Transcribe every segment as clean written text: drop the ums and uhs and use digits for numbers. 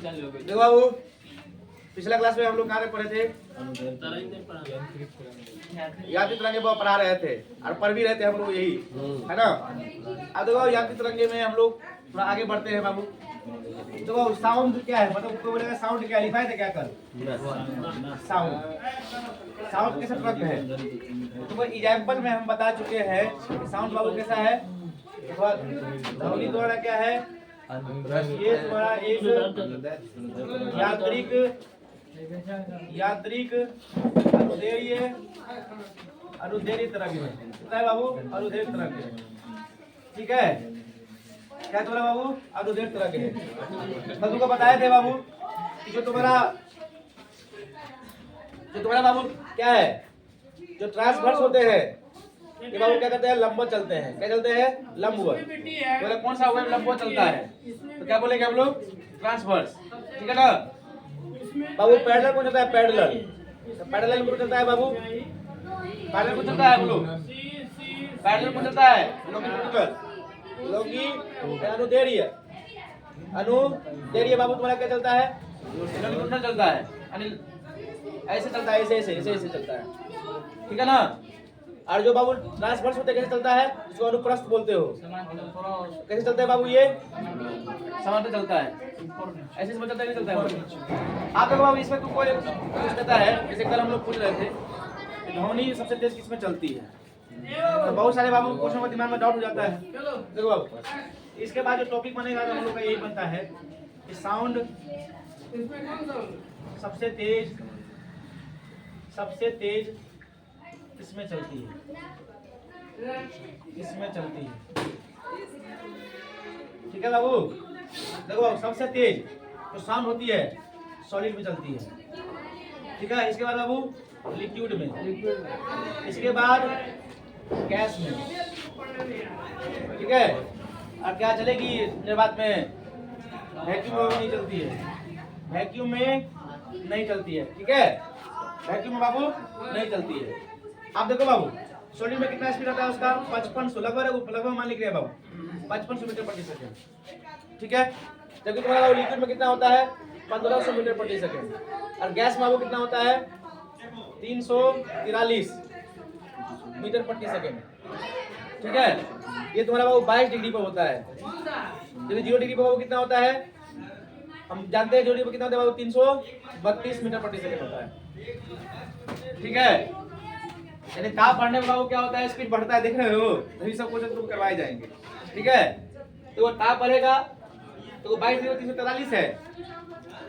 देखो बाबू, पिछला क्लास में हम लोग कहाँ पढ़े थे? यांत्रिक तरंगे पढ़ा रहे थे और पढ़ भी रहे थे हम लोग, यही है ना। अब देखो यांत्रिक तरंगे में हम लोग थोड़ा आगे बढ़ते हैं बाबू। देखो साउंड क्या है, मतलब कोई बोलेगा साउंड क्या लिखा है तो क्या कर साउंड कैसे तरंग है। तो एग्जाम्पल में हम बता चुके हैं कि साउंड बाबू कैसा है। ध्वनि द्वारा क्या है, ये तुम्हारा एक यांत्रिक अनुदैर्घ्य तरंग है बाबू, अनुदैर्घ्य तरंग है। ठीक है, क्या तुम्हारा बाबू अनुदैर्घ्य तरंग है। मैं तुमको बताए थे बाबू कि जो तुम्हारा बाबू क्या है, जो ट्रांसवर्स होते हैं ये बाबू क्या करते हैं, लंबवत चलते हैं। क्या चलते हैं? लंबवत। तो कौन सा वेव लंबवत चलता है तो क्या बोलेंगे हम लोग? ट्रांसवर्स। ठीक है ना बाबू। पैरेलल कौन चलता है? पैरेलल। तो पैरेलल कौन चलता है बाबू? पैरेलल कौन चलता है हम लोग? पैरेलल कौन चलता है? अनुदैर्घ्य बाबू तुम्हारा क्या चलता है? लॉन्गिट्यूडनल चलता है, ऐसे चलता है, ऐसे चलता है। ठीक है ना। और जो बाबू ट्रांसवर्स होते कैसे चलता है, इसको अनुप्रस्थ बोलते हो। कैसे चलता है बाबू? ये समांतर चलता है, ऐसे चलता है, नहीं चलता है। आप देखो बाबू, इसमें तुमको कुछ पता है, जैसे कल हम लोग पूछ रहे थे ध्वनि सबसे तेज किसमें चलती है। तो बहुत सारे बाबू क्वेश्चन में दिमाग में डाउट हो जाता है। देखो बाबू, इसके बाद जो टॉपिक बनेगा तो हम लोग का यही बनता है कि साउंड सबसे तेज किसमें चलती है, ठीक है बाबू। देखो बाबू, सबसे तेज जो साउंड होती है सॉलिड में चलती है। ठीक है, इसके बाद बाबू लिक्विड में, इसके बाद गैस में। ठीक है, और क्या चलेगी निर्वात में? वैक्यूम में नहीं चलती है, वैक्यूम में नहीं चलती है। ठीक है, वैक्यूम में बाबू नहीं चलती है। आप देखो बाबू, सॉलिड में कितना स्पीड आता है उसका? 5500, लगभग मान लिख रहे हैं बाबू 5500 मीटर प्रति सेकंड। ठीक है, जबकि तुम्हारा लिक्विड में कितना होता है? 1500 मीटर प्रति सेकंड। और गैस में बाबू कितना होता है? 343 मीटर प्रति सेकंड। ठीक है, ये तुम्हारा बाबू 22 डिग्री पर होता है। जबकि 0 डिग्री पर बाबू कितना होता है? हम जानते हैं 0 डिग्री पर कितना होता है बाबू? 332 मीटर प्रति सेकंड होता है। ठीक है, यानी ताप बढ़ने में बाबू क्या होता है? स्पीड बढ़ता है, देख रहे हो। तभी सब क्वेश्चन तुम करवाए जाएंगे। ठीक है, तो वो ताप बढ़ेगा तो 22 डिग्री 343 है,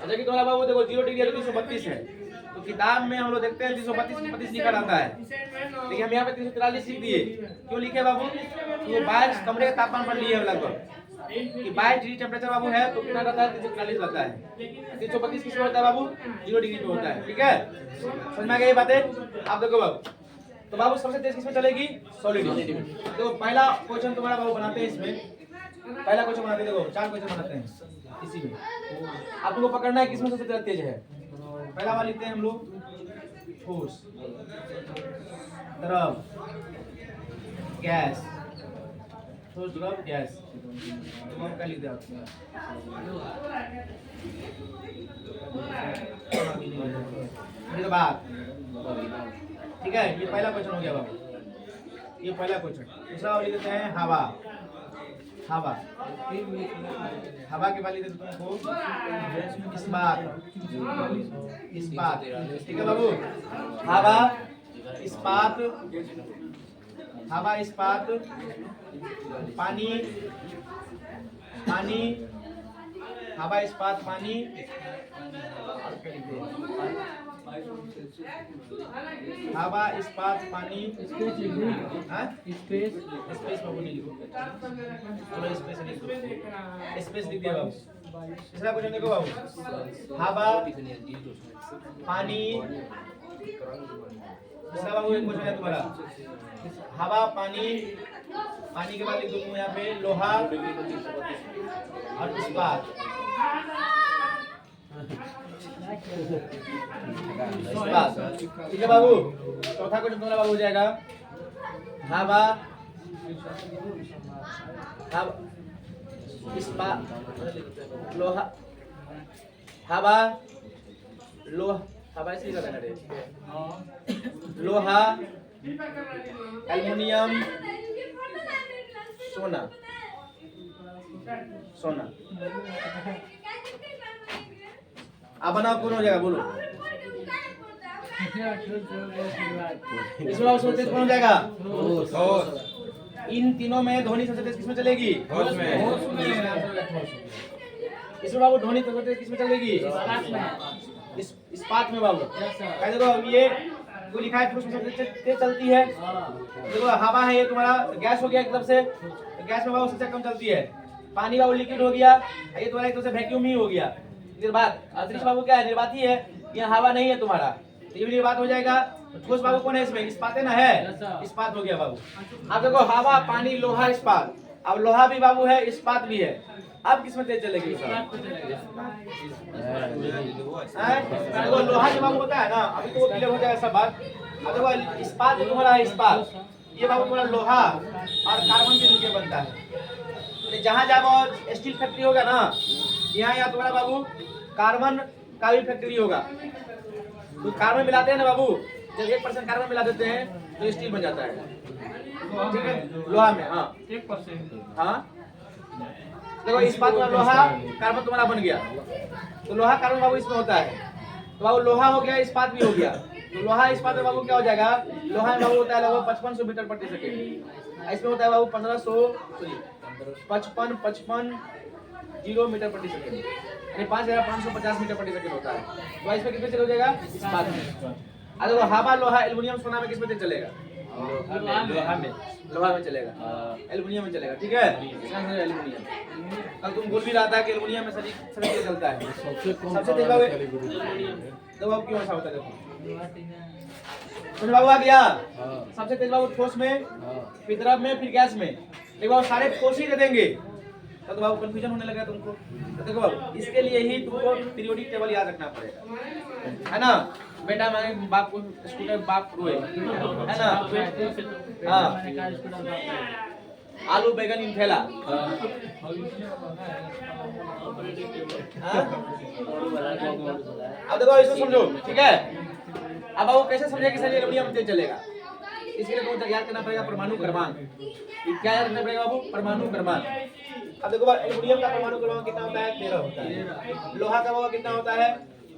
जबकि तुम्हारा बाबू देखो 0 डिग्री 332 है। तो किताब में हम लोग देखते हैं 332 लिखा रहता है, लेकिन हम यहाँ पे 343 लिख दिए। क्यों लिखे बाबू? तो 22 कमरे के तापमान पर लिए लगभग कि 22 डिग्री टेम्परेचर बाबू है तो कितना रहता है? 343 रहता है। 332 किस पे होता है बाबू? 0 डिग्री पे होता है। ठीक है, समझ में आ गई ये बातें? आप देखो बाबू, तो बाबू सबसे तेज किसमें चलेगी? सॉलिड में। तो पहला क्वेश्चन तुम्हारा बाबू बनाते हैं इसमें, पहला क्वेश्चन बनाते हैं। देखो 4 क्वेश्चन बनाते हैं इसी में। आप तुमको पकड़ना है किसमें सबसे तेज है। पहला वाला लिखते हैं हम लोग, ठोस, द्रव, गैस। ठोस, द्रव, गैस। तो हम क्या लिख दें? बात। ठीक है, ये पहला क्वेश्चन हो गया बाबू, ये पहला क्वेश्चन। दूसरा लिख देते हैं हवा। हवा के बाद लिख देते तुमको इस्पात। ठीक है बाबू, हवा, इस्पात, पानी, हवा, इस्पात, पानी, हवा, इस्पात, पानी, स्पेस बाबू नहीं लिखो, चलो स्पेस लिख दो, स्पेस लिख दिया बाबू। तीसरा क्वेश्चन देखो बाबू, हवा, पानी। तीसरा बाबू एक क्वेश्चन है तुम्हारा, हवा, पानी के बाद लिख दो तुम यहाँ पे लोहा और इस्पात। ठीक है बाबू, चौथा क्वेश्चन तुम्हारा बाबू हो जाएगा हवा, इस्पात, लोहा, हवा लोहा, हवा इसलिए करना रे, लोहा, एल्युमिनियम, सोना, सोना। अब बनाओ कौन हो जाएगा बोलो। इसमें सोचते कौन हो जाएगा? इन तीनों में ध्वनि सबसे तेज किसमें चलेगी? इसमें बाबू ध्वनि सबसे तेज किसमें चलेगी? इस्पात में बाबू। देखो अब ये जो लिखा है सबसे तेज चलती है। देखो हवा है ये तुम्हारा गैस हो गया एक तरफ से, गैस में बाबू सबसे कम चलती है। पानी बाबू लिक्विड हो गया, ये तुम्हारा एक तरफ से वैक्यूम ही हो गया। निर्वात, अंतरिक्ष बाबू क्या है? निर्वात ही है, ये हवा नहीं है तुम्हारा, ये भी निर्वात हो जाएगा। ठोस बाबू कौन है इसमें? इस्पात है ना, है इस्पात हो गया बाबू। अब देखो हवा, पानी, लोहा, इस्पात। अब लोहा भी बाबू है, इस्पात भी है। अब किसमें तेज चलेगी? वो लोहा जो बाबू होता है ना, अभी तो वो क्लियर हो जाएगा सब बात। अब देखो इस्पात जो तुम्हारा है, इस्पात ये बाबू तुम्हारा लोहा और कार्बन से मिलकर बनता है। जहाँ जहाँ स्टील फैक्ट्री होगा ना, यहाँ तुम्हारा बाबू कार्बन का भी फैक्ट्री होगा। तो कार्बन मिलाते हैं ना बाबू, जब 1% कार्बन मिला देते हैं तो स्टील बन जाता है, ठीक है, लोहा में। हाँ 1%। हाँ देखो इस्पात में लोहा कार्बन तुम्हारा बन गया, तो लोहा कार्बन बाबू इसमें होता है। तो बाबू लोहा हो गया, इस्पात भी हो गया। तो लोहा इस्पात में बाबू क्या हो जाएगा? लोहा में बाबू होता है लगभग 5500 मीटर प्रति सेकेंड, इसमें होता है बाबू 55 मीटर प्रति सेकेंड, यानी 5550 मीटर प्रति सेकेंड होता है। तो इसमें कितने चल हो जाएगा? इस्पात में। अगर वो हवा, लोहा, एल्युमिनियम, सोना में किसमें चलेगा? लोहा में चलेगा, एल्युमिनियम में चलेगा, ठीक है। एल्युमिनियम कल तुम बोल भी रहा था कि एल्युमिनियम में सभी तेज चलता है, सबसे तेज बाबू। तो बाबू क्यों ऐसा होता है? देखो बाबू आ गया, सबसे तेज बाबू ठोस में, फिर द्रव में, फिर गैस में। देखो सारे ठोस ही दे देंगे तो बाबू कंफ्यूजन होने लगा तुमको। तो देखो बाबू इसके लिए ही तुमको पीरियोडिक टेबल याद रखना पड़ेगा, है ना बेटा। मैं बाप को स्कूटर बाप रोए, है ना। हाँ आलू बैगन इन थैला। अब देखो इसको समझो, ठीक है। अब बाबू कैसे समझे कि सर एल्युमिनियम तेज चलेगा? इसके लिए तुमको याद करना पड़ेगा परमाणु क्रमांक। क्या याद रखना पड़ेगा बाबू? परमाणु क्रमांक। अब देखो एल्युमिनियम का परमाणु क्रमांक कितना होता है? 13 होता है। लोहा का बाबू कितना होता है?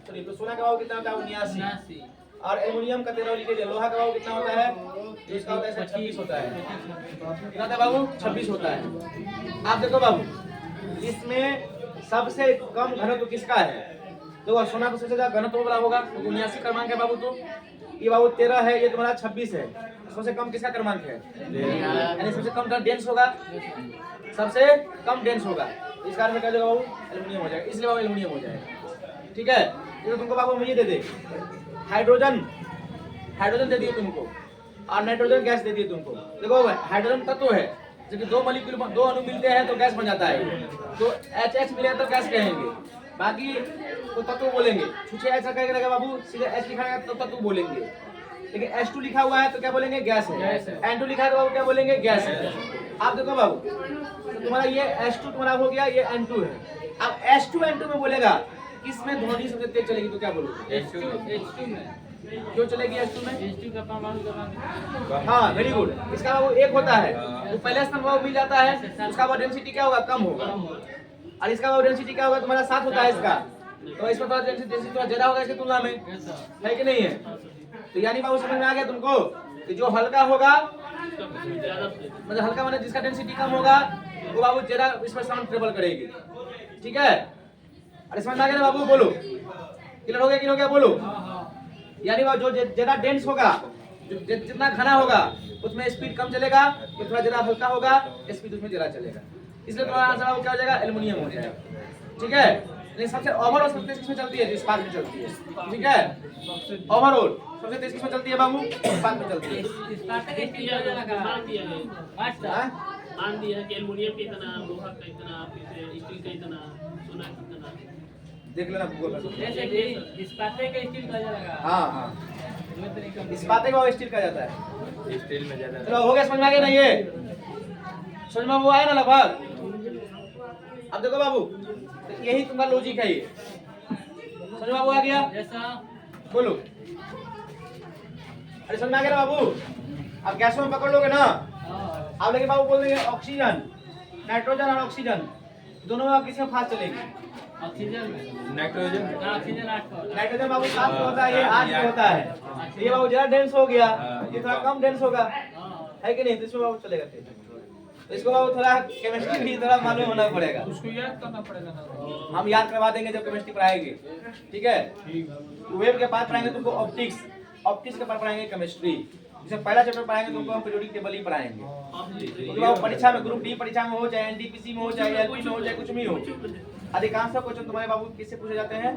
सॉरी, तो सोना का बाबू कितना होता है? 79। और एल्युमिनियम का 13 लिख लीजिए। लोहा का बाबू कितना होता है? जो इसका होता है 26 होता है। कितना होता है बाबू? 26 होता है। आप देखो बाबू इसमें सबसे कम घनत्व किसका है? देखो सोना का सबसे ज्यादा घनत्व वाला होगा, 79 क्रमांक है बाबू। तो ये बाबू 13 है, ये तुम्हारा 26 है। सबसे कम किसका क्रमांक है? यानी सबसे कम डेंस होगा, सबसे कम डेंस होगा। इस कारण से क्या होगा बाबू? एल्युमिनियम हो जाएगा, इसलिए बाबू एल्युमिनियम हो जाएगा, ठीक है। तो तुमको बाबू मुझे दे दे हाइड्रोजन दे दिए तुमको, और नाइट्रोजन गैस दे दिए तुमको। देखो हाइड्रोजन तत्व है, जबकि दो अणु मिलते हैं तो गैस बन जाता है। तो H मिले तो गैस कहेंगे, बाकी तो तत्व बोलेंगे। छुछे ऐसा कहेगा बाबू, सीधे H लिखा है तो तत्व बोलेंगे। लेकिन H2 लिखा हुआ है तो क्या बोलेंगे? गैस है। N2 लिखा है तो बाबू क्या बोलेंगे? गैस है। आप देखो बाबू तो तुम्हारा ये H2 तुम्हारा हो गया, ये N2 है। अब H2 N2 में बोलेगा किसमें ध्वनि सबसे तेज चलेगी तो क्या बोलोगे? H2 में। क्यों चलेगी H2 में? H2 का परमाणु क्रमांक। हाँ वेरी गुड। इसका बाबू 1 होता है, तो पहले स्थान बाबू मिल जाता है, उसका बाबू डेंसिटी क्या होगा? कम होगा। और इसका बाबू डेंसिटी क्या होगा? तुम्हारा 7 होता है इसका, तो इसमें थोड़ा डेंसिटी थोड़ा ज्यादा होगा इसकी तुलना में, है कि नहीं है? तो यानी बाबू समझ में आ गया तुमको कि जो हल्का होगा, मतलब हल्का माने जिसका डेंसिटी कम होगा वो बाबू ज्यादा इसमें साउंड ट्रेवल करेगी, ठीक है। अरे समझ में आ गया ना बाबू? बोलो क्लियर हो गया बोलो। यानी बाबू जो ज्यादा डेंस होगा, जितना घना होगा उसमें स्पीड कम चलेगा, तो थोड़ा ज्यादा हल्का होगा स्पीड उसमें ज्यादा चलेगा। इसलिए तुम्हारा आंसर क्या हो जाएगा? एल्युमिनियम हो जाएगा, ठीक है। लेकिन सबसे ओवरऑल सबसे तेज किसमें चलती है? इस्पात में चलती है, ठीक है। ओवरऑल सबसे तेज किसमें चलती है बाबू? इस्पात में चलती है। मान दिया कि एल्युमिनियम का इतना, लोहा का इतना, फिर स्टील का इतना, सोना का इतना, देख लेना गूगल पर। जैसे कि इस्पात का स्टील का जाएगा। हाँ इस्पात का स्टील का जाता है, स्टील में ज्यादा। चलो हो गया, समझ में आ गया ना? ये समझ में वो आया ना लगभग? अब देखो बाबू तो यही तुम्हारा लॉजिक है। ये समझ में बाबू आ गया? बोलो। अरे समझ में आ गया ना बाबू? अब गैसों में पकड़ लोगे ना, आप लेके बाबू बोल देंगे ऑक्सीजन, नाइट्रोजन और ऑक्सीजन दोनों में आप किसमें फास्ट चलेगी? नाइट्रोजन बाबू 7 पे होता है, ये 8 पे होता है। ये बाबू ज्यादा डेंस हो गया, ये थोड़ा कम डेंस होगा, है कि नहीं? तो इसमें बाबू चलेगा तेज। तो इसको बाबू थोड़ा केमिस्ट्री भी थोड़ा मालूम होना पड़ेगा, उसको याद करना पड़ेगा ना। हम याद करवा देंगे जब केमिस्ट्री पढ़ाएंगे, ठीक है? वेव के बाद पढ़ाएंगे तुमको ऑप्टिक्स, ऑप्टिक्स के बाद पढ़ाएंगे केमिस्ट्री। जैसे पहला चैप्टर पढ़ाएंगे तुमको हम पीरियोडिक टेबल ही पढ़ाएंगे। तो बाबू परीक्षा में, ग्रुप डी परीक्षा में हो, चाहे एनटीपीसी में हो, चाहे एलपी में हो, चाहे कुछ भी हो, अधिकांश क्वेश्चन तुम्हारे बाबू किससे पूछे जाते हैं?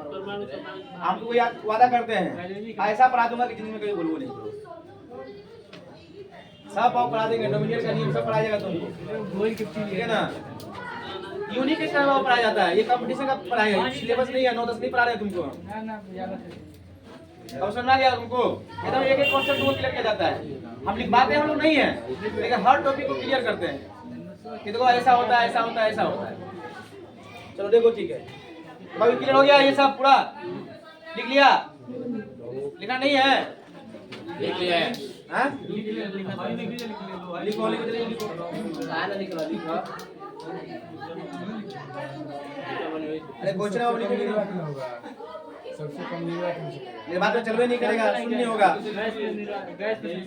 हम तो याद वादा करते हैं ऐसा पढ़ा दूंगा कि जिंदगी में कभी भूलू नहीं। सब बाबू पढ़ा देंगे, डोमिनियन का नियम सब पढ़ाया जाएगा तुमको, ठीक है ना? यूनिक इसका बाबू पढ़ाया जाता है, ये कंपटीशन का पढ़ाया है, सिलेबस नहीं है, 9-10 नहीं पढ़ा रहे तुमको। अब समझ आ गया तुमको? एकदम एक एक कॉन्सेप्ट को क्लियर किया जाता है। हम लिखवाते हम लोग नहीं है, लेकिन हर टॉपिक को क्लियर करते हैं कि देखो ऐसा होता है, ऐसा होता है, ऐसा होता है। चलो देखो, ठीक है भाई, क्लियर हो गया ये सब पूरा? लिख लिया? लिखा नहीं है? लिख लिया है? हाँ? लिखो लिखो लिखो। अरे क्वेश्चन लिखो, सबसे कम मेरे बात में चलवे नहीं करेगा, सुन नहीं होगा।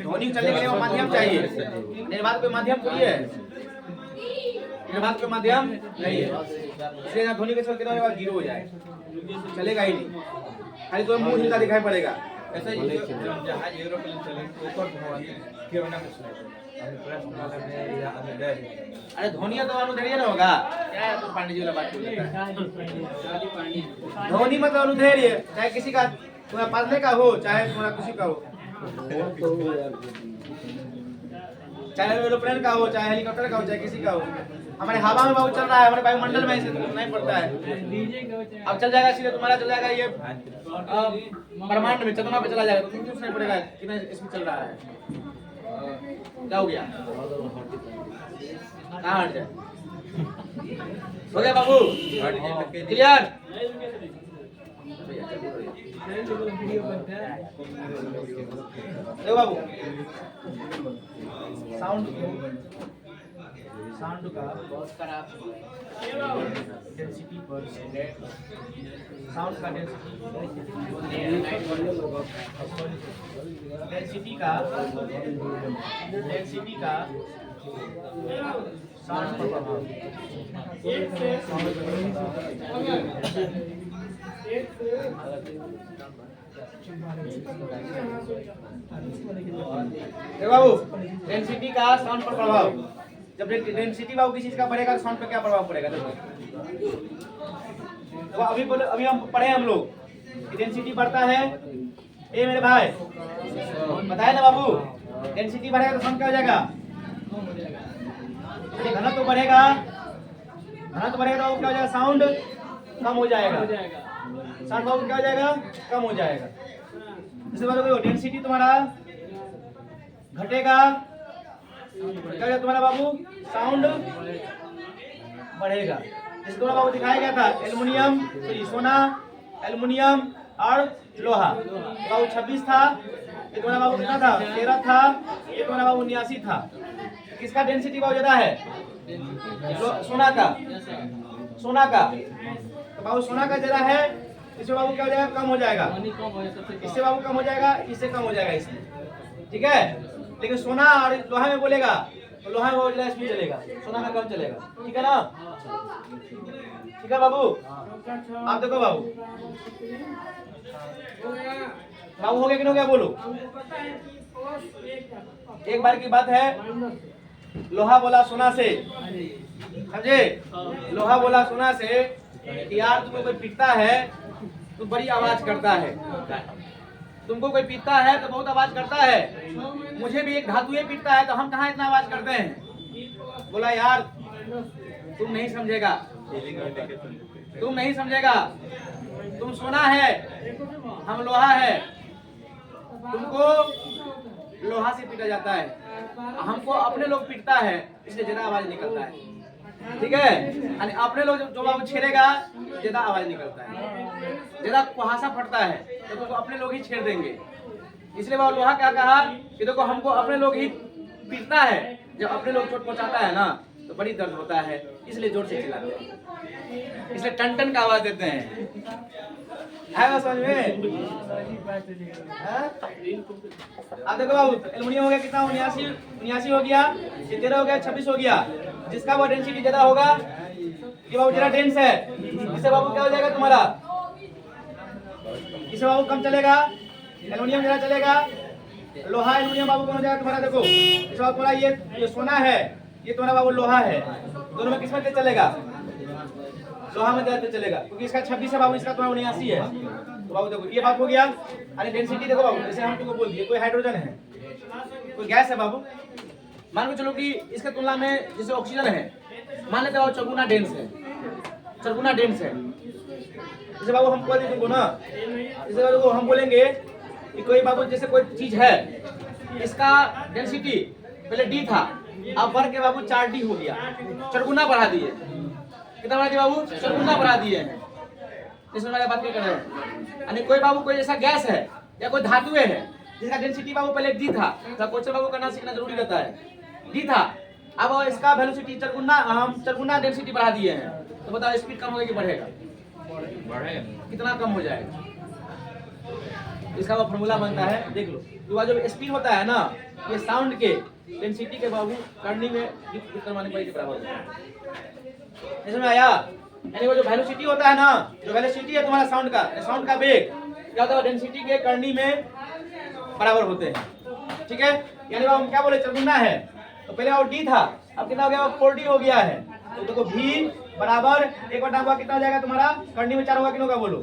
ध्वनि चलने के लिए वो माध्यम चाहिए, मेरे बात कोई माध्यम थोड़ी है, मेरे बात कोई माध्यम नहीं है। इसलिए ना ध्वनि के चलते ना बात जीरो हो जाए, चलेगा ही नहीं, खाली तो मुंह हिलता दिखाई पड़ेगा। ऐसा ही जहाज एरोप्लेन चले ऊपर घुमाते क्यों ना कुछ अरे ध्वनिया तो अनुधैर्य ना होगा क्या है? तो पांडे जी वाला बात बोल देता है। ध्वनि मतलब अनुधैर्य, चाहे किसी का तुम्हारा पढ़ने का हो, चाहे तुम्हारा किसी का हो, चाहे एरोप्लेन का हो, चाहे हेलीकॉप्टर का हो, चाहे किसी का हो। हमारे हवा में बहुत चल रहा है, हमारे वायुमंडल में, इसे नहीं पड़ता है। अब चल जाएगा सीधे तुम्हारा, चल जाएगा ये ब्रह्मांड में, चंद्रमा पे चला जाएगा, तो तुमको नहीं पड़ेगा कितना इसमें चल रहा है। क्या हो गया? कहाँ हट जाए? हो गया बाबू? क्लियर? देखो बाबू, साउंड का बहुत खराब डेंसिटी पर साउंड का डेंसिटी का साउंड पर प्रभाव। देखो बाबू, डेंसिटी का साउंड पर प्रभाव, जब डेंसिटी बाबू किसी चीज का बढ़ेगा तो साउंड पर क्या प्रभाव पड़ेगा? तो अभी हम पढ़े हम लोग कि डेंसिटी बढ़ता है, ए मेरे भाई बताए ना बाबू, डेंसिटी बढ़ेगा तो साउंड क्या हो जाएगा? घनत्व तो बढ़ेगा, घनत्व बढ़ेगा तो क्या हो जाएगा? साउंड कम हो जाएगा, साउंड बाबू क्या हो जाएगा? कम हो जाएगा। जैसे बाबू डेंसिटी तुम्हारा घटेगा, क्या हो तुम्हारा बाबू? साउंड बढ़ेगा। जैसे तुम्हारा बाबू दिखाया गया था एल्युमिनियम, सोना, एल्युमिनियम और लोहा, बाबू 26 था, ये तुम्हारा बाबू कितना था? 13 था, ये तुम्हारा बाबू 89 था। किसका डेंसिटी बाबू ज्यादा है? सोना का, सोना का। तो बाबू सोना का ज्यादा है, इससे बाबू क्या हो जाएगा? कम हो जाएगा। इससे बाबू कम हो जाएगा, इससे कम हो जाएगा, इससे, ठीक है? लेकिन सोना और लोहा में बोलेगा तो लोहा में बहुत ज्यादा स्पीड चलेगा, सोना में कम चलेगा, ठीक है ना? ठीक है बाबू? आप देखो बाबू, बाबू हो गया कि नहीं हो गया? बोलो। एक बार की बात है, लोहा बोला सोना से, समझे? लोहा बोला सोना से कि यार तुमको कोई पीटता है तो बड़ी आवाज करता है, तुमको कोई पीटता है तो बहुत आवाज करता है, मुझे भी एक धातुए पीटता है तो हम कहाँ इतना आवाज करते हैं। बोला यार तुम नहीं समझेगा, तुम नहीं समझेगा, तुम सोना है, हम लोहा है, तुमको लोहा से पीटा जाता है, हमको अपने लोग पीटता है इसलिए ज्यादा आवाज निकलता है। ठीक है। यानी अपने लोग जो बाबू छेड़ेगा ज्यादा आवाज निकलता है, ज्यादा कुहासा फटता है, तो अपने लोग ही छेड़ देंगे। इसलिए बाबू लोहा क्या कहा कि देखो हमको अपने लोग ही पीटता है, जब अपने लोग चोट पहुंचाता है ना तो बड़ी दर्द होता है, इसलिए जोर से चिल्लाते हैं, इसलिए टन टन का आवाज देते हैं। है समझ में? अब देखो बाबू एल्युमिनियम हो गया कितना, 79 हो गया, 13 हो गया, 26 हो गया। जिसका वो डेंसिटी ज्यादा होगा ये बाबू जरा डेंस है, इससे बाबू क्या हो जाएगा तुम्हारा, इससे बाबू कम चलेगा, एल्युमिनियम जरा चलेगा। लोहा एल्युमिनियम बाबू कौन हो जाएगा तुम्हारा, देखो इस बाबू तुम्हारा ये सोना है, ये तुम्हारा बाबू लोहा है, दोनों में किस में चलेगा, लोहा में ज्यादा चलेगा, क्योंकि इसका 26 है बाबू, इसका तुम्हारा 79 है। तो बाबू देखो ये बात हो गया। अरे डेंसिटी देखो बाबू, जैसे हम तुमको बोल दिए कोई हाइड्रोजन है, कोई गैस है बाबू, मान के चलो कि इसके तुलना में जैसे ऑक्सीजन है, मान लेते बाबू चरगुना डेंस है, चरगुना डेंस है। जैसे बाबू हम बोल दें तुमको ना, जैसे बाबू हम बोलेंगे कि कोई बाबू जैसे कोई चीज है, इसका डेंसिटी पहले डी था, अब बढ़ के बाबू 4D हो गया, चरगुना बढ़ा दिए। कितना बढ़ा दिए बाबू, चरगुना बढ़ा दिए हैं। इसमें मैं बात नहीं कर रहे हैं। यानी कोई बाबू कोई जैसा गैस है या कोई धातु है जिसका डेंसिटी बाबू पहले डी था, तो क्वेश्चन बाबू करना सीखना जरूरी रहता है। डी था, अब इसका वेलोसिटी चरगुना, हम चरगुना डेंसिटी बढ़ा दिए हैं, तो बताओ स्पीड कम होगा कि बढ़ेगा, कितना कम हो जाएगा। इसका वो फॉर्मूला बनता है, देख लो। तो जो स्पीड होता है ना, ये साउंड के डेंसिटी के बाबू करने में करवाने के बराबर होता है। इसमें आया, यानी वो जो वेलोसिटी होता है ना, जो वेलोसिटी है तुम्हारा साउंड का वेग क्या होता है, डेंसिटी के करनी में बराबर होते हैं। ठीक है, यानी हम क्या बोले, चरगुना है तो पहले वो डी था, अब कितना हो गया, 4D हो गया है। तो देखो v बराबर 1/2 कितना हो जाएगा तुम्हारा, करनी में 4 होगा, कितना होगा बोलो,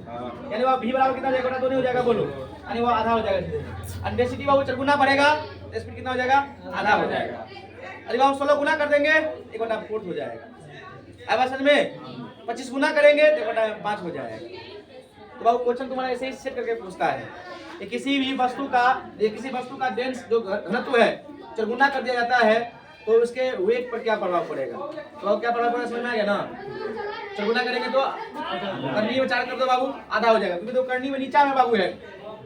यानी वो v बराबर कितना हो जाएगा, 2 नहीं हो जाएगा बोलो, यानी वो आधा हो जाएगा। डेंसिटी बाबू चरगुना बढ़ेगा, स्पीड कितना हो जाएगा, आधा हो जाएगा। अरे बाबू 16 गुना कर देंगे 1/4 हो जाएगा। अब असल में 25 गुना करेंगे तो 1/5 हो जाएगा। तो बाबू क्वेश्चन तुम्हारा ऐसे ही सेट करके पूछता है कि किसी वस्तु का डेंस जो घनत्व है चरगुना कर दिया जाता है, तो उसके वेग पर क्या प्रभाव पड़ेगा। तो क्या प्रभाव पड़ेगा समझ में आ गया ना। चरगुना करेंगे तो करनी में 4 कर दो बाबू, आधा हो जाएगा, क्योंकि तो करनी में नीचा में बाबू है,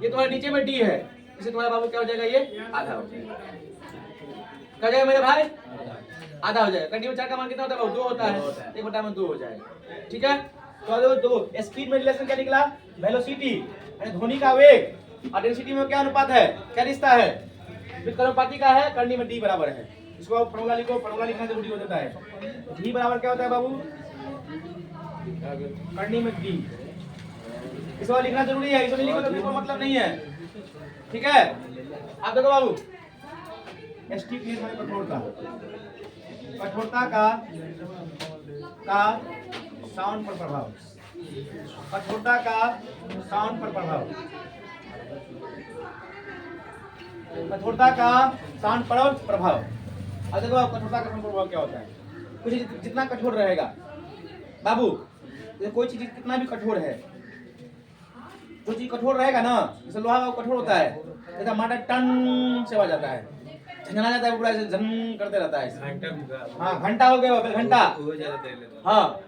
ये तुम्हारे नीचे में डी है, इससे तुम्हारा बाबू क्या हो जाएगा, ये आधा हो जाएगा। क्या जाएगा मेरे भाई, आधा हो जाएगा। करनी में 4 का मान कितना होता है बाबू, 2 होता है, 1/2 हो जाएगा। ठीक है, तो दो स्पीड में रिलेशन क्या निकला, वेलोसिटी यानी ध्वनि का वेग और डेंसिटी में क्या अनुपात है, क्या रिश्ता है, व्युत्क्रमानुपाती का है, करनी में डी बराबर है। इसको आप फॉर्मूला लिखो, फॉर्मूला लिखना जरूरी हो जाता है। डी बराबर क्या होता है बाबू, करनी में डी, इसको लिखना जरूरी है, इसको नहीं लिखो तो कोई मतलब नहीं है। ठीक है, आप देखो बाबू एसटी प्लीज में कठोरता का साउंड पर प्रभाव, कठोरता का साउंड पर प्रभाव, कठोरता का साउंड पर प्रभाव। अब देखो कठोरता का साउंड प्रभाव क्या होता है, कुछ जितना कठोर रहेगा बाबू, कोई चीज कितना भी कठोर है, जो चीज कठोर रहेगा ना, जैसे लोहा कठोर होता है, जैसा माटा टन से आवाज आता है, झंझना जाता है, पूरा ऐसे झन करते रहता है। हाँ घंटा हो गया, घंटा, हाँ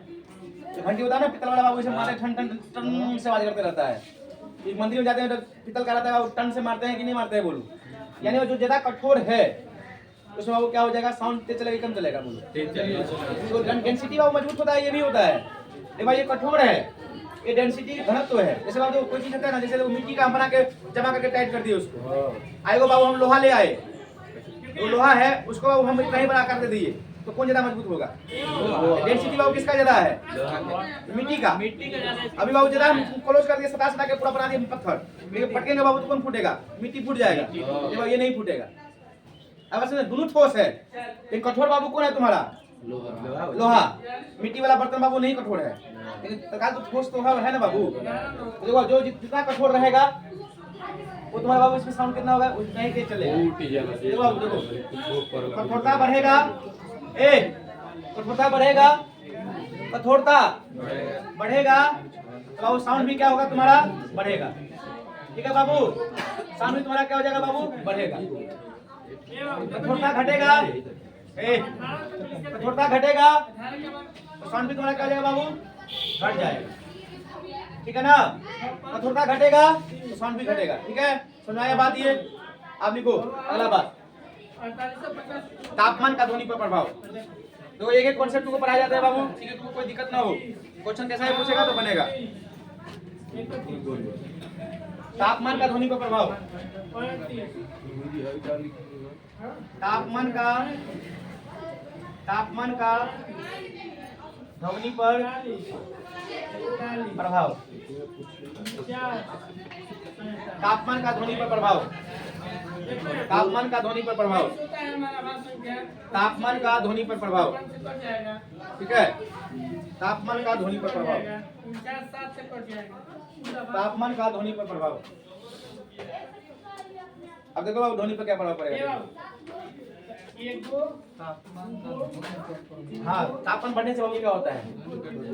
घंटी होता है ना पित्तल वाला बाबू, इसे मारते ठन ठन टन से आवाज करते रहता है। एक मंदिर में जाते हैं तो पित्तल का रहता है, टन से मारते हैं कि नहीं मारते हैं बोलो। यानी वो जो ज्यादा कठोर है उसमें बाबू क्या हो जाएगा, साउंड तेज चलेगा कम चलेगा बोलो। डेंसिटी बाबू मजबूत होता है, ये भी होता है। देखो ये कठोर है, ये डेंसिटी घनत्व है। जैसे बाबू कोई चीज होता है ना, जैसे वो मिट्टी का बना के जमा करके टाइट कर दिए उसको, आएगा बाबू हम लोहा ले आए, तो लोहा है उसको हम इतना ही बड़ा कर दे दिए, तो कौन ज्यादा मजबूत होगा, डेंसिटी बाबू किसका ज्यादा है, मिट्टी का। अभी बाबू ज्यादा क्लोज कर दिए, सटा के पूरा बना दिए पत्थर, लेकिन फटेंगे बाबू तो कौन फूटेगा, मिट्टी फूट जाएगा, ये नहीं फूटेगा। अब असल में दोनों ठोस है, लेकिन कठोर बाबू कौन है तुम्हारा, लोहा। मिट्टी वाला बर्तन बाबू नहीं कठोर है, लेकिन तत्काल तो ठोस तो है ना बाबू। देखो जो जितना कठोर रहेगा वो तुम्हारा बाबू इसमें साउंड कितना होगा, उतना ही तेज चलेगा। देखो कठोरता बढ़ेगा, कठोरता बढ़ेगा, कठोरता बढ़ेगा तो बाबू साउंड भी क्या होगा तुम्हारा, बढ़ेगा। ठीक है बाबू, साउंड भी तुम्हारा क्या हो जाएगा बाबू, बढ़ेगा। कठोरता घटेगा, कठोरता घटेगा तो साउंड भी तुम्हारा क्या हो जाएगा बाबू, घट जाएगा, ठीक है ना। कठोरता घटेगा तो साउंड भी घटेगा, ठीक है। समझाया बात ये। आप लिखो अगला बात, तापमान का ध्वनि पर प्रभाव। तो एक एक कॉन्सेप्ट को पढ़ाया जाता है बाबू, ठीक है, कोई दिक्कत ना हो। क्वेश्चन कैसा है पूछेगा तो बनेगा। तापमान का ध्वनि पर प्रभाव, तापमान का ध्वनि पर प्रभाव, तापमान का ध्वनि पर प्रभाव, तापमान का ध्वनि पर प्रभाव, तापमान का ध्वनि पर प्रभाव, ठीक है। तापमान का ध्वनि पर प्रभाव, तापमान का ध्वनि पर प्रभाव। अब देखो बाबू ध्वनि पर क्या प्रभाव पड़ेगा। हाँ, तापमान बढ़ने से बाबू क्या होता है,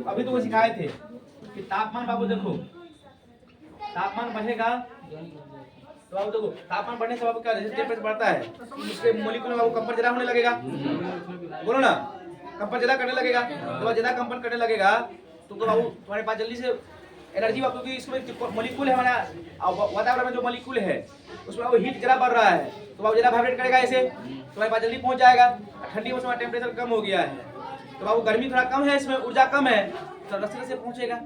अभी तो वो सिखाए थे कि तापमान बाबू देखो, तापमान बढ़ेगा तो बाबू देखो, तापमान बढ़ने से बाबू क्या टेम्परेचर बढ़ता है, उसके मॉलिक्यूल में बाबू कंपन ज्यादा होने लगेगा, बोलो ना, कंपन ज्यादा करने लगेगा। तो ज्यादा कंपन करने लगेगा तो बाबू तुम्हारे पास जल्दी से एनर्जी, क्योंकि इसमें मॉलिक्यूल है हमारा वातावरण में, जो मॉलिक्यूल है उसमें वो हीट जरा बढ़ रहा है तो बाबू जरा वाइब्रेट करेगा ऐसे, तुम्हारे पास जल्दी पहुंच जाएगा। ठंडी मौसम में टेम्परेचर कम हो गया है तो बाबू गर्मी थोड़ा कम है, इसमें ऊर्जा कम है तो रस्ते से पहुंचेगा।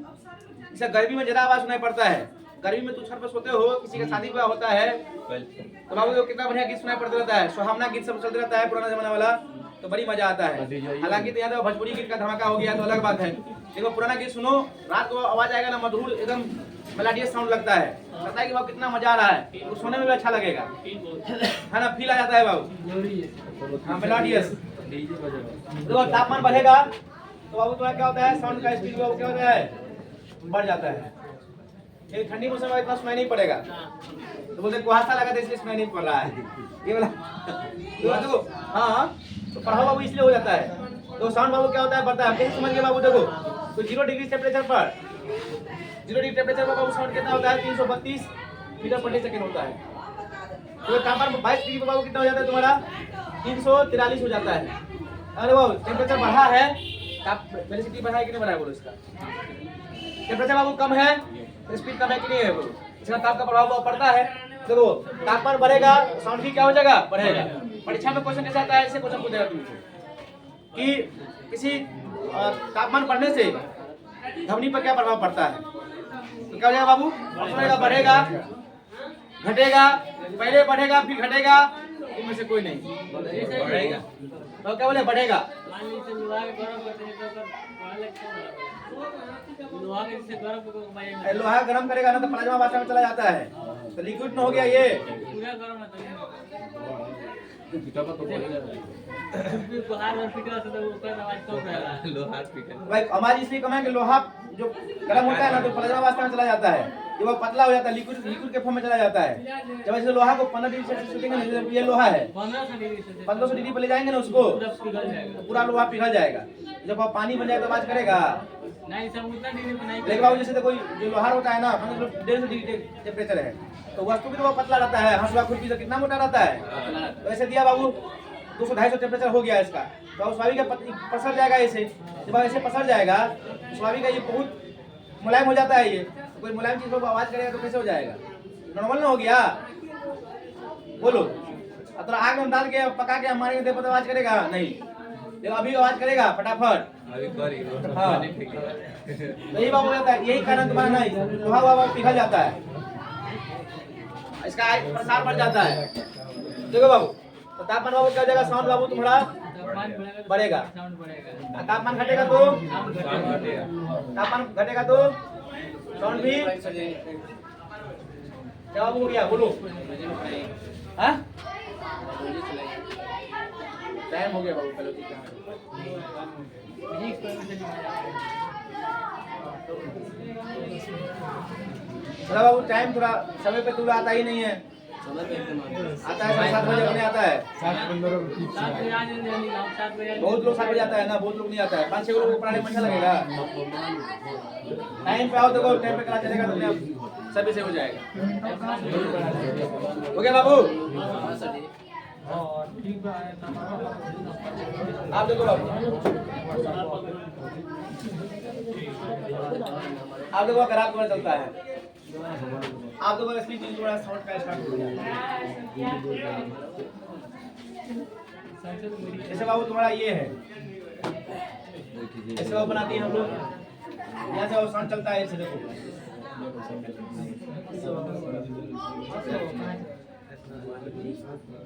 इसे गर्मी में ज्यादा आवाज सुनाई पड़ता है, गर्मी में तुम छत पर सोते हो, किसी का शादी ब्याह होता है तो बाबू कितना बढ़िया गीत सुनाई पड़ता रहता है, सुहावना गीत सब चलते रहता है पुराना जमाना वाला, तो बड़ी मजा आता है। हालांकि तो यहाँ भोजपुरी गीत का धमाका हो गया तो अलग बात है, देखो पुराना गीत सुनो, रात को आवाज आएगा ना, मधुर एकदम मेलोडियस साउंड लगता है, लगता है कि बाबू कितना मजा आ रहा है, तो सोने में भी अच्छा लगेगा, है ना, फील आ जाता है बाबू, हाँ मेलोडियस। देखो तापमान बढ़ेगा तो बाबू तुम्हारा क्या होता है, साउंड का स्पीड क्या होता है, बढ़ जाता है। ये ठंडी मौसम में इतना सुनाई नहीं पड़ेगा, तो बोलते कुहासा लगा था इसलिए सुनाई नहीं पड़ रहा है ये वाला। देखो हाँ, तो प्रभाव बाबू इसलिए हो जाता है। तो साउंड बाबू क्या होता है, बढ़ता है, समझ गए बाबू। देखो तो 0 डिग्री टेम्परेचर पर, 0 डिग्री टेम्परेचर पर बाबू साउंड कितना होता है, 332 मीटर प्रति सेकंड होता है। तो तापमान 22 डिग्री पर बाबू कितना हो जाता है तुम्हारा, 343 हो जाता है। अरे बाबू टेम्परेचर बढ़ा है, वेलोसिटी बढ़ा है कि नहीं बढ़ा है, बोलो इसका। टेम्परेचर बाबू कम है, स्पीड कम है कि नहीं है, बोलो इसका ताप का प्रभाव पड़ता है। देखो तापमान बढ़ेगा साउंड भी क्या हो जाएगा, बढ़ेगा। परीक्षा में क्वेश्चन कैसे आता है, ऐसे क्वेश्चन पूछेगा तुमसे कि किसी तापमान बढ़ने से ध्वनि पर क्या प्रभाव पड़ता है, तो क्या हो जाएगा बाबू, बढ़ेगा घटेगा, पहले बढ़ेगा फिर घटेगा, इनमें से कोई नहीं बढ़ेगा, तो क्या बोले बढ़ेगा। लोहा गरम करेगा ना तो प्लाज्मा अवस्था में चला जाता है, तो लिक्विड में हो गया ये, भाई हमारी इसलिए कम है कि लोहा जो गर्म होता है ना तो प्लाज्मा अवस्था में चला जाता है, जब वो पतला हो जाता है लिक्विड के फॉर्म में चला जाता है। जब ऐसे लोहा को 15 डिग्री सेल्सियस छूटेंगे ना, ये लोहा है 1500 डिग्री पर ले जाएंगे ना उसको, तो पूरा लोहा पिघल जाएगा। जब वो पानी बन जाएगा तो आवाज करेगा लेकिन बाबू जैसे कोई जो लोहा होता है ना, 150 डिग्री टेम्परेचर है तो वस्तु भी तो वो पतला रहता है, हंसुआ खुरपी से कितना मोटा रहता है। तो ऐसे दिया बाबू 200-250 टेम्परेचर हो गया इसका, तो स्वाभाविक पसर जाएगा ऐसे, जब ऐसे पसर जाएगा तो स्वाभाविक ये बहुत मुलायम हो जाता है। ये कोई मुलायम चीज को आवाज करेगा तो कैसे हो जाएगा, नॉर्मल ना हो गया, बोलो। तो आग में डाल के पका के हमारे दे पर आवाज करेगा नहीं, जब अभी आवाज करेगा फटाफट, हाँ यही बाबू होता है। यही कारण तुम्हारा नहीं, लोहा पिघल जाता है, इसका प्रसार बढ़ जाता है। देखो बाबू तो तापमान बाबू क्या हो जाएगा, साउंड बाबू तुम्हारा बढ़ेगा, तापमान घटेगा तो साउंड भी क्या बाबू हो गया, बोलो। हाँ टाइम हो गया बाबू, चलो बाबू टाइम थोड़ा समय पे तुला आता ही नहीं है, आता है 7 बजे नहीं आता है, 7:15 बहुत लोग 7 बजे आता है ना, बहुत लोग नहीं आता है, 5-6 लोगों को पढ़ाने में अच्छा लगेगा। टाइम पे आओ, देखो टाइम पे क्लास चलेगा तो सभी से हो जाएगा। हो गया बाबू, आप देखो बाबू, आप देखो अगर आपको चलता है, आप देखो इसकी चीज थोड़ा साउंड का स्टार्ट हो गया। जैसे बाबू तुम्हारा ये है, ऐसे बाबू बनाती है हम लोग, यहाँ से वो साउंड चलता है, ऐसे देखो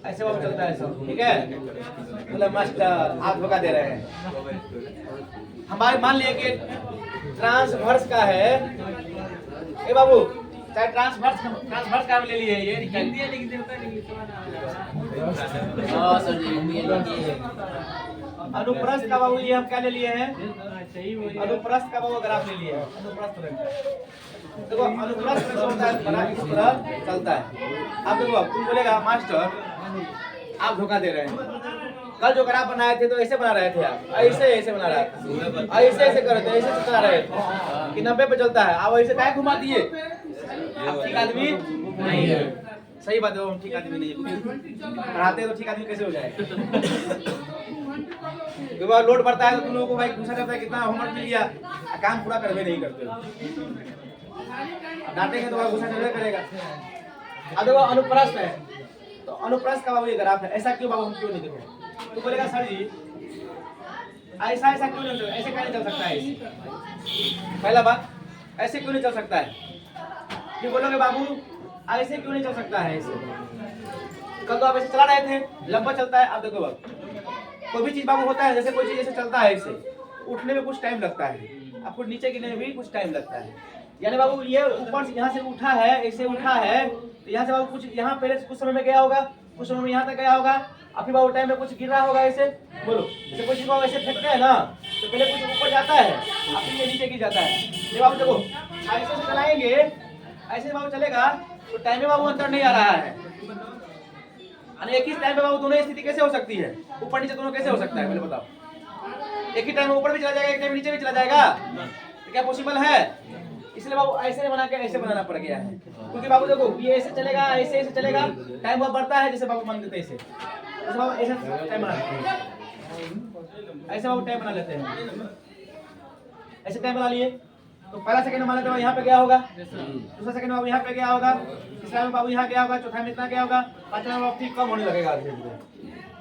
ऐसे बाबू चलता है सब, ठीक है। मतलब मास्टर आप धोखा दे रहे हैं। हमारे मान लिए कि ट्रांसवर्स का है, ए बाबू चाहे ट्रांसवर्स का हम ले लिए ये हिंदी है लेकिन हाँ सर जी हिंदी है। अनुप्रस्थ का बाबू ये हम क्या ले लिए हैं, अनुप्रस्थ का बाबू ग्राफ ले लिए हैं। अनुप्रस्थ देखो, अनुप्रस्थ कैसे होता है, बना इस तरह चलता है। आप देखो तुम बोलेगा मास्टर आप धोखा दे रहे हैं, कल जो ग्राफ बनाए थे तो ऐसे बना रहे थे आप, ऐसे बना रहे थे, ऐसे कर रहे थे, ऐसे चला रहे थे कि 90 पे चलता है, आप ऐसे काहे घुमा दिए। आप ठीक आदमी नहीं है, सही बात है, हम ठीक आदमी नहीं है, पढ़ाते तो ठीक आदमी कैसे हो जाए। लोड बढ़ता है तो तुम लोगों को भाई पूछा जाता है कितना होमवर्क मिल गया, काम पूरा करवे नहीं करते, डांटेंगे तो भाई गुस्सा चलवे करेगा। अब देखो अनुप्रस्थ है, तो अनुप्रस्थ का बाबू ये ग्राफ है, ऐसा क्यों बाबू हम क्यों नहीं देखो, तो बोलेगा सर जी ऐसा क्यों नहीं, ऐसे क्या नहीं चल सकता है। पहला बात ऐसे क्यों नहीं चल सकता है, फिर बोलोगे बाबू ऐसे क्यों नहीं चल सकता है। ऐसे कल तो आप ऐसे चला रहे थे, लंबा चलता है। आप देखो बाबू कोई भी चीज बाबू होता है, जैसे कोई चीज ऐसे चलता है, ऐसे उठने में कुछ टाइम लगता है, आपको नीचे गिरने में भी कुछ टाइम लगता है। यानी बाबू ये ऊपर से यहाँ से उठा है, ऐसे उठा है, तो यहाँ से बाबू कुछ यहाँ पहले कुछ समय में गया होगा, कुछ समय में यहाँ तक गया होगा, अब फिर बाबू टाइम में कुछ गिर रहा होगा ऐसे। बोलो जैसे कोई चीज बाबू ऐसे फेंकते हैं ना, तो पहले कुछ ऊपर जाता है, अब फिर ये नीचे गिर जाता है। ये बाबू देखो ऐसे से चलाएंगे, ऐसे बाबू चलेगा तो टाइम में बाबू अंतर नहीं आ रहा है। एक ही टाइम पे बाबू दोनों स्थिति कैसे हो सकती है, ऊपर नीचे दोनों कैसे हो सकता है, पहले बताओ। एक ही टाइम में ऊपर भी चला जाएगा, एक टाइम नीचे भी चला जाएगा, तो क्या पॉसिबल है। इसलिए बाबू ऐसे बना के ऐसे बनाना पड़ गया है, क्योंकि बाबू देखो ये ऐसे चलेगा, ऐसे चलेगा, टाइम बहुत बढ़ता है। जैसे बाबू मान लेते हैं ऐसे बाबू ऐसे टाइम बना लेते हैं, ऐसे बाबू टाइम बना लेते हैं, ऐसे टाइम बना लिए तो पहला सेकंड मान लेते हैं यहाँ पे गया होगा, दूसरा सेकंड बाबू यहाँ पे गया होगा, तीसरा में बाबू यहाँ गया होगा, चौथा में इतना गया होगा, पांचवा में बाबू ठीक कम होने लगेगा।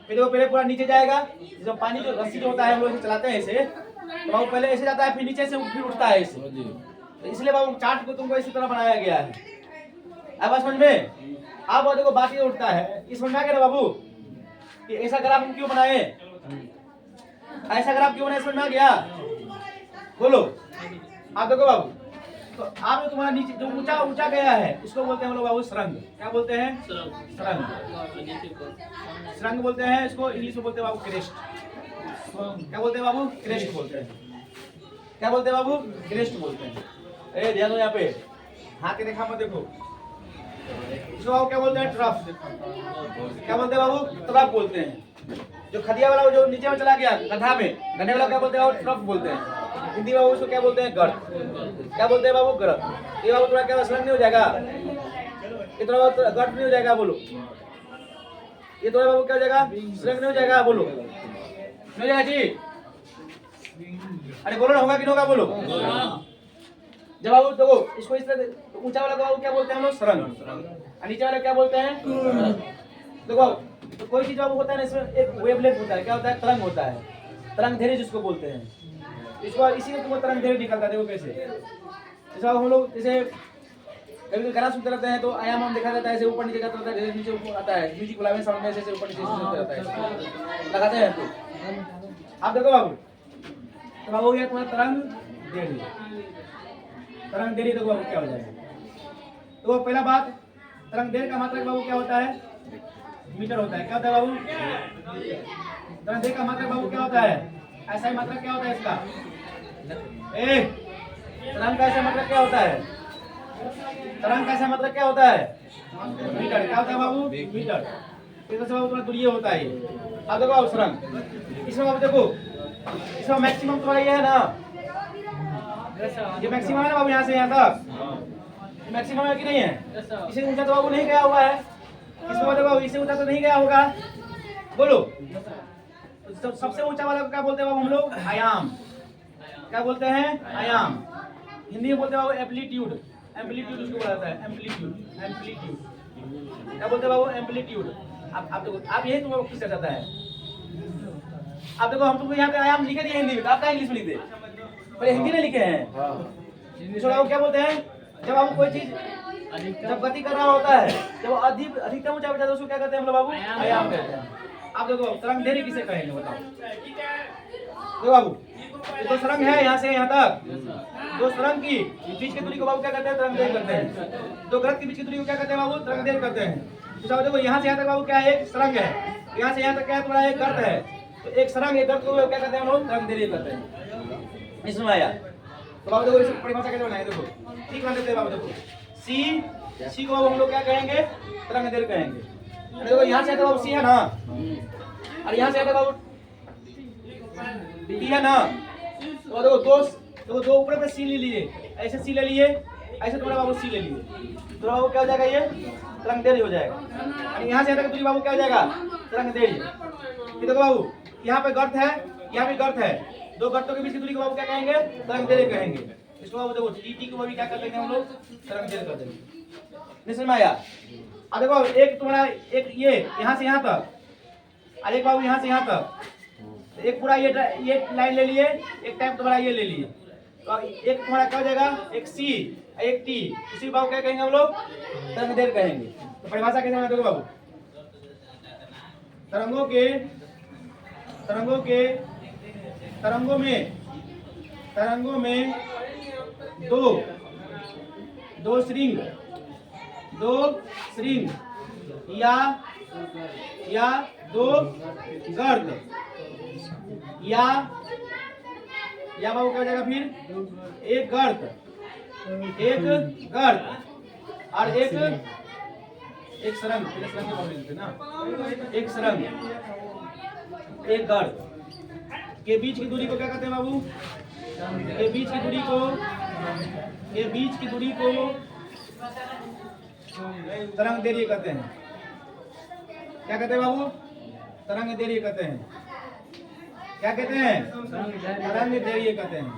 फिर वो पहले पूरा नीचे जाएगा, जो पानी जो रस्सी जो होता है हम लोग चलाते हैं ऐसे, तो बाबू पहले ऐसे जाता है, फिर नीचे से फिर उठता है ऐसे। तो इसलिए बाबू चार्ट को तुमको इसी तरह बनाया गया है। अब बात समझ में, अब देखो बात ये उठता है, इस समझ में आ गया ना बाबू कि ऐसा ग्राफ हम क्यों बनाए, ऐसा ग्राफ क्यों बनाए, समझ में आ गया। बोलो आप देखो बाबू, तो आप जो तुम्हारा नीचे जो ऊंचा ऊंचा गया है, इसको बोलते हैं हम लोग बाबू सुरंग। क्या बोलते हैं, सुरंग, सुरंग बोलते हैं इसको, इंग्लिश में बोलते हैं बाबू क्रेस्ट। क्या बोलते हैं बाबू, क्रेस्ट बोलते हैं। क्या बोलते हैं बाबू, क्रेस्ट बोलते हैं। ए ध्यान दो यहाँ पे, हाथ के देखा मत देखो। इसको बाबू क्या बोलते हैं, ट्रफ। क्या बोलते हैं बाबू, ट्रफ बोलते हैं। जो खदिया वाला जो नीचे में चला गया गड्ढा में, गड्ढे वाला क्या बोलते हैं, ट्रफ बोलते हैं। हिंदी बाबू उसको क्या बोलते हैं, गर्त। क्या बोलते हैं बाबू, गर्त। ये बाबू थोड़ा क्या सुरंग नहीं हो जाएगा, ये थोड़ा बहुत गर्त नहीं हो जाएगा, बोलो। ये थोड़ा बाबू क्या हो जाएगा, सुरंग नहीं हो जाएगा, बोलो। नहीं हो जाएगा जी, अरे बोलो ना, होगा कि नहीं होगा, बोलो। जब बाबू देखो इसको इस तरह ऊंचा वाला बाबू क्या बोलते हैं हम लोग, सुरंग, और नीचे वाला क्या बोलते हैं। देखो तो कोई चीज बाबू होता है ना, इसमें एक वेवलेंथ होता है, क्या होता है, तरंग होता है, तरंग धैर्य जिसको बोलते हैं। इसको इसीलिए तुमको तरंग धैर्य निकलता है। देखो कैसे, जैसे हम लोग जैसे कभी गाना सुनते रहते हैं तो आयाम हम देखा जाता है, ऐसे ऊपर नीचे जाता रहता है, नीचे ऊपर आता है, म्यूजिक बुलावे साउंड में ऐसे ऊपर नीचे होता रहता है, लगाते हैं तो। आप देखो बाबू, तो बाबू ये तुम्हारा तरंग धैर्य, तरंग धैर्य देखो बाबू क्या हो जाएगा। तो पहला बात, तरंग धैर्य का मात्रक बाबू क्या होता है, मीटर होता है। क्या होता है बाबू, तरंग धैर्य का मात्रक बाबू क्या होता है, ऐसा ही मात्रक क्या होता है इसका, तरंग का ऐसा मात्रक क्या होता है, तरंग का ऐसा मात्रक क्या होता है, मीटर। क्या होता है बाबू, मीटर। इधर से बाबू थोड़ा दूरी होता है। अब देखो बाबू सुरंग, इसमें बाबू देखो, इसमें मैक्सिमम तुम्हारा ये है ना, ये मैक्सिमम है ना बाबू, यहाँ से यहाँ तक मैक्सिमम है कि नहीं है। इसे ऊंचा तो बाबू नहीं गया हुआ है, इसमें देखो इससे ऊंचा तो नहीं गया होगा, बोलो। सबसे ऊंचा वाला को क्या बोलते हैं बाबू हम लोग? आयाम। क्या बोलते हैं? आयाम। हिंदी में बोलते हैं बाबू एम्पलीट्यूड। एम्पलीट्यूड उसको बोला जाता है, एम्पलीट्यूड। एम्पलीट्यूड क्या बोलते हैं बाबू? एम्पलीट्यूड। आप देखो, आप यही तुम्हें किस जाता है। आप देखो, हम तुमको यहाँ पे आयाम लिखे दिए हिंदी में, तो आप क्या इंग्लिश में लिख दे? पर हिंदी में लिखे हैं। इसको क्या बोलते हैं? जब आप कोई चीज जब गति कर रहा होता है, जब अधिकतम ऊंचाई पर जाता है, उसको क्या कहते हैं हम लोग बाबू? आयाम कहते हैं। आप देखो, तरंग दैर्घ्य किसे कहेंगे बताओ? देखो बाबू, ये तो सुरंग है यहाँ से यहाँ तक, दो सुरंग की बीच की दूरी को बाबू क्या कहते हैं? तरंग दैर्घ्य कहते हैं। दो गर्त के बीच की दूरी को क्या कहते हैं बाबू? तरंग दैर्घ्य कहते हैं। तो देखो, यहाँ से यहाँ तक बाबू क्या है? एक सुरंग है। यहाँ से यहाँ तक क्या है तुम्हारा? एक गर्त है। तो एक सुरंग, एक गर्त को क्या कहते हैं हम लोग? तरंग दैर्घ्य कहते हैं। इसमें आया तो बाबू देखो, इसकी परिभाषा कैसे बनाए? देखो ठीक मान लेते हैं बाबू। देखो सी को हम लोग क्या कहेंगे? तरंग दैर्घ्य कहेंगे। देखो यहाँ से बाबू सी है ना, और यहाँ से बाबू डी है ना। तो देखो दो ऊपर पे सी ले लिए, ऐसे सी ले लिए, ऐसे थोड़ा बाबू सी ले लिए, तो बाबू क्या हो जाएगा? ये तरंग दैर्घ्य हो जाएगा। और यहाँ से दूरी बाबू क्या हो जाएगा? तरंग दैर्घ्य। देखो बाबू, यहाँ पे गर्त है, यहाँ भी गर्त है, दो गर्तों के बीच की दूरी को बाबू क्या कहेंगे? तरंग दैर्घ्य कहेंगे। इसको बाबू देखो टी को भी क्या कर देंगे हम लोग? तरंग दैर्घ्य कर देंगे। समझ में आया? अब देखो, एक तुम्हारा एक ये यहाँ से यहाँ तक, और एक बाबू यहाँ से यहाँ तक, एक पूरा ये लाइन ले लिए, एक टाइप तुम्हारा ये ले लिए, तो एक तुम्हारा क्या हो जाएगा? एक सी, एक टी, इसी बाबू क्या कहेंगे हम लोग? तरंग दैर्घ्य कहेंगे। तो परिभाषा कैसे बनाते हो बाबू? तरंगों में दो श्रृंग या दो गर्त या बाबू क्या हो जाएगा? फिर एक गर्त और एक सरंग ना, एक सरंग, एक गर्त के बीच की दूरी को क्या कहते हैं बाबू? के बीच की दूरी को तरंग दैर्घ्य कहते हैं। क्या कहते हैं बाबू? तरंग दैर्घ्य कहते हैं। क्या कहते हैं? तरंग दैर्घ्य कहते हैं।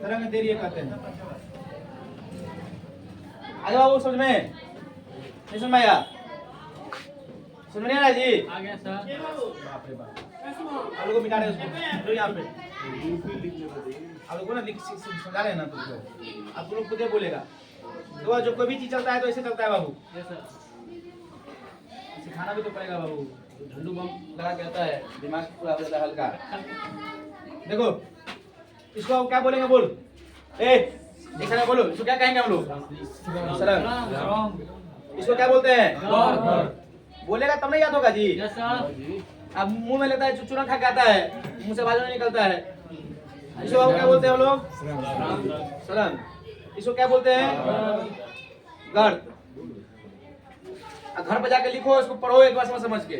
तरंग दैर्घ्य कहते हैं। आगे बाबू समझ में? नहीं समझ में आया? सुन रहे हैं जी? आ गया सर। बाप रे बाप, आप लोगों को मिटा रहे उसको, जो यहाँ पे आप लोगों को ना समझा रहे हैं ना, तुमको आप लोग खुद ही बोलेगा। तो जो कोई भी चीज चलता है तो ऐसे चलता है बाबू। सिखाना भी तो पड़ेगा बाबू। झंडू बम लगा के आता है, दिमाग पूरा हो जाता है हल्का। देखो इसको आप क्या बोलेंगे? बोल एक साथ बोलो, इसको क्या कहेंगे हम लोग? सरंग। इसको क्या बोलते हैं? बोलेगा तब नहीं याद होगा जी। अब मुंह में लेता है, चुना खा के आता है, मुंह से बाजू नहीं निकलता है। इसको बाबू क्या बोलते हैं हम लोग? सरंग। इसको क्या बोलते हैं? गर्त। घर पे जाके लिखो, इसको पढ़ो एक बार समझ के,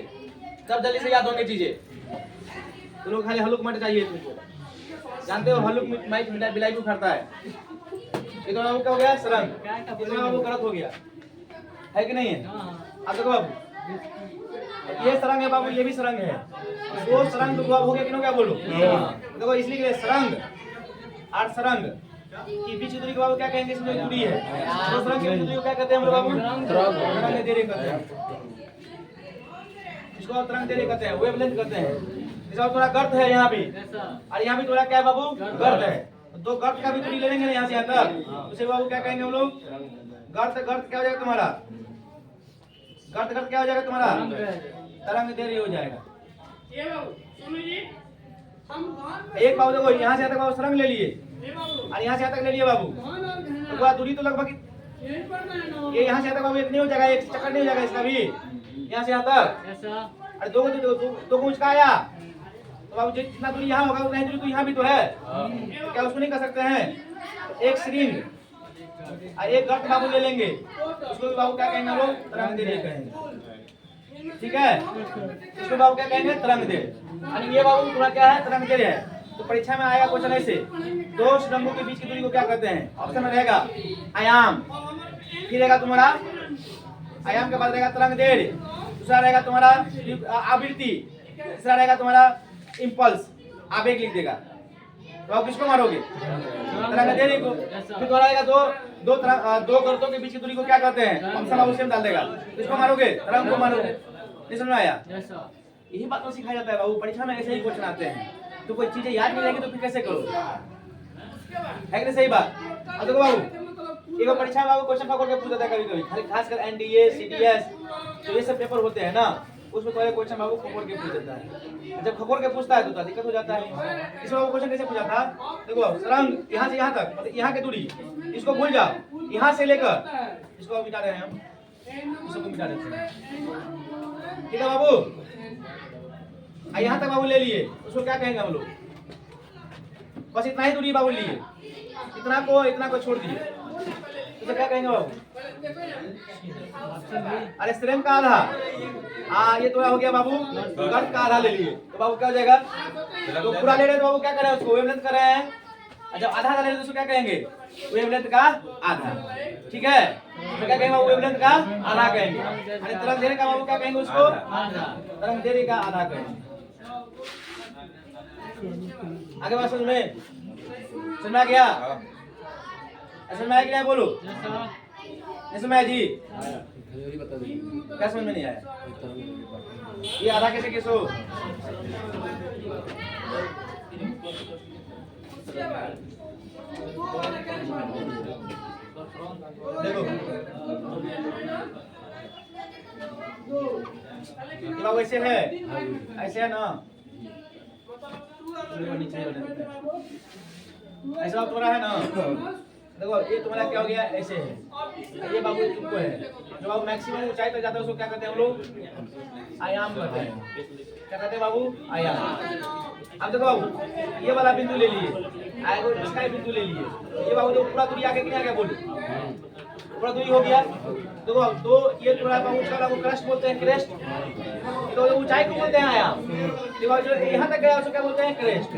तब जल्दी से याद होंगे चीजें। तो लोग खाली हलुक मट चाहिए तुमको, जानते हो हलुक माइक बिलाई को खाता है। ये तो बाबू क्या हो गया? सरंग। ये तो बाबू गलत हो गया है कि नहीं है? अब देखो बाबू, ये सरंग है बाबू, ये भी सरंग है। दो सरंग तो हो गया कि नहीं हो गया? बोलो। देखो इसलिए सरंग और सरंग की बीच की दूरी को बाबू क्या कहेंगे? इसमें दूरी है। दो सरंग की दूरी को क्या कहते हैं हम लोग बाबू? तरंग दैर्घ्य कहते हैं। इसको तरंग दैर्घ्य कहते हैं, वेवलेंथ कहते हैं। इसका थोड़ा गर्त है यहाँ भी, और यहाँ भी थोड़ा क्या है बाबू? गर्त है। दो गर्त का भी दूरी ले लेंगे ना यहाँ से यहाँ तक, उसे बाबू क्या कहेंगे हम लोग? गर्त क्या हो जाएगा तुम्हारा? गर्त क्या हो जाएगा तुम्हारा? तरंग दैर्घ्य हो जाएगा। एक बाबू देखो, यहाँ से यहाँ तक बाबू सरंग ले लिए, और यहाँ से यहाँ तक ले लिए बाबू, तो वह दूरी तो लगभग ये यहाँ से यहाँ तक बाबू एक नहीं हो जाएगा, एक चक्कर नहीं हो जाएगा इसका भी, यहाँ से यहाँ तक। अरे दो को उसका आया तो बाबू जितना दूरी यहाँ होगा उतना ही दूरी तो यहाँ भी तो है, क्या उसको नहीं कर सकते हैं? एक श्रृंग और एक गर्त बाबू ले लेंगे, उसको भी बाबू क्या कहेंगे हम लोग? तरंग दैर्घ्य कहेंगे। ठीक है, इसको बाबू क्या कहेंगे? तरंग दैर्घ्य। और ये बाबू तुम्हारा क्या है? तरंग दैर्घ्य है। तो परीक्षा में आएगा क्वेश्चन ऐसे, दो श्रृंगों के बीच की दूरी को क्या कहते हैं? ऑप्शन में रहेगा आयाम, फिर रहेगा तुम्हारा आयाम के बाद रहेगा तरंग दैर्घ्य, दूसरा रहेगा तुम्हारा आवृत्ति, तीसरा रहेगा तुम्हारा इम्पल्स, आवेग लिख देगा। तो आप किसको मारोगे? तरंग दैर्घ्य को। फिर तुम्हारा रहेगा दो गर्तों के बीच की दूरी को क्या कहते हैं? हम सब उसे डाल देगा। किसको मारोगे? तरंग को मारोगे। नहीं समझ में आया? यही बात तो सिखाया जाता है बाबू, परीक्षा में ऐसे ही क्वेश्चन आते हैं। तो कोई चीजें याद नहीं रहेगी तो फिर कैसे करो? है कि नहीं सही बात? अब देखो बाबू, एक परीक्षा में बाबू क्वेश्चन पकड़ के पूछता है कभी-कभी, खासकर एनडीए, सीडीएस, तो ये सब पेपर होते हैं ना, उसमें तुम्हारे क्वेश्चन बाबू खगोल के पूछ देता है। जब खगोल के पूछता है तो दिक्कत हो जाता है। इसमें बाबू क्वेश्चन कैसे पूछा था? देखो तरंग यहाँ से यहाँ तक, मतलब यहाँ की दूरी, इसको भूल जाओ, यहाँ से लेकर इसको मिटा रहे हैं हम, इसको मिटा देते हैं। ठीक है बाबू, यहाँ तक बाबू ले लिए, उसको क्या कहेंगे हम लोग? बस इतना ही दूरी बाबू लिए, इतना को छोड़ दिए, तो क्या कहेंगे बाबू? अरे स्त्रीम का आधा, हाँ ये तो हो गया बाबू, गर्त का आधा ले लिए, तो बाबू क्या हो जाएगा? तो पूरा ले रहे तो बाबू क्या करें उसको? वेवलेंथ कर रहे हैं। जब आधा ले रहे तो उसको क्या कहेंगे? वेवलेंथ का आधा। ठीक है, तो क्या कहेंगे बाबू? वेवलेंथ का आधा कहेंगे। अरे तरंग दैर्घ्य का बाबू क्या कहेंगे उसको? तरंग दैर्घ्य का आधा कहेंगे। आगे बात समझ में आ गया? समझ में आया कि नहीं? बोलो, नहीं समझ में आया जी? क्या समझ में नहीं आया? ये आधा कैसे किसो? देखो ये वैसे है, ऐसे है ना, ऐसा तुम्हारा है ना। देखो ये तुम्हारा क्या हो गया? ऐसे है, ये बाबू तुमको है, जो बाबू मैक्सिमम ऊंचाई तक जाता है उसको क्या कहते हैं हम लोग? आयाम कहते हैं। क्या कहते हैं बाबू? आयाम। अब देखो बाबू, ये वाला बिंदु ले लिए, इसका बिंदु ले लिए, ये बाबू तो पूरा दूरी आगे कि नहीं आ गया? बोलो, पूरा दूरी हो गया। देखो तो ये थोड़ा ऊंचा को क्रस्ट बोलते हैं, क्रेस्ट। तो ऊंचाई को बोलते हैं आयाम। देखो जो यहाँ तक गया उसको क्या बोलते हैं? क्रेस्ट।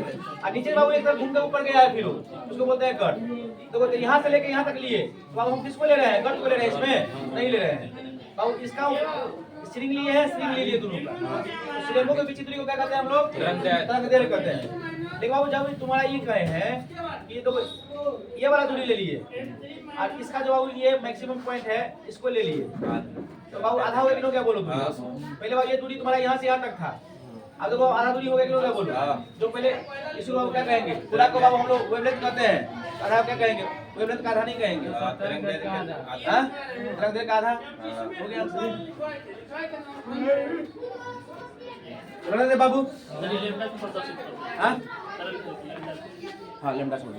और नीचे बाबू एक तरफ घूम के ऊपर गया है फिर उसको बोलते हैं गर्त। देखो तो यहाँ से लेके यहाँ तक लिए, तो बाबू हम किसको ले रहे हैं? गर्त को ले रहे हैं, इसमें नहीं ले रहे हैं बाबू। इसका स्ट्रिंग लिए है, स्ट्रिंग ले लिए दोनों का, स्ट्रिंगों के बीच दूरी को क्या कहते हैं हम लोग? तरंग दैर्घ्य कहते हैं। देखो बाबू जब तुम्हारा ये कहे हैं कि तो ये वाला दूरी ले लिए और इसका जो बाबू ये मैक्सिमम पॉइंट है इसको ले लिए, तो बाबू आधा हो गया क्या? बोलो पहले बाबू ये दूरी तुम्हारा यहाँ से यहाँ तक था, अब देखो आधा दूरी हो गया क्या? बोलो जो पहले इसको बाबू क्या कहेंगे? पूरा को बाबू हम लोग वेवलेंथ कहते हैं, आधा क्या कहेंगे? वेवलेंथ का आधा नहीं कहेंगे, तरंग दैर्घ्य का आधा हो गया। बाबू हाँ, लैम्डा छोड़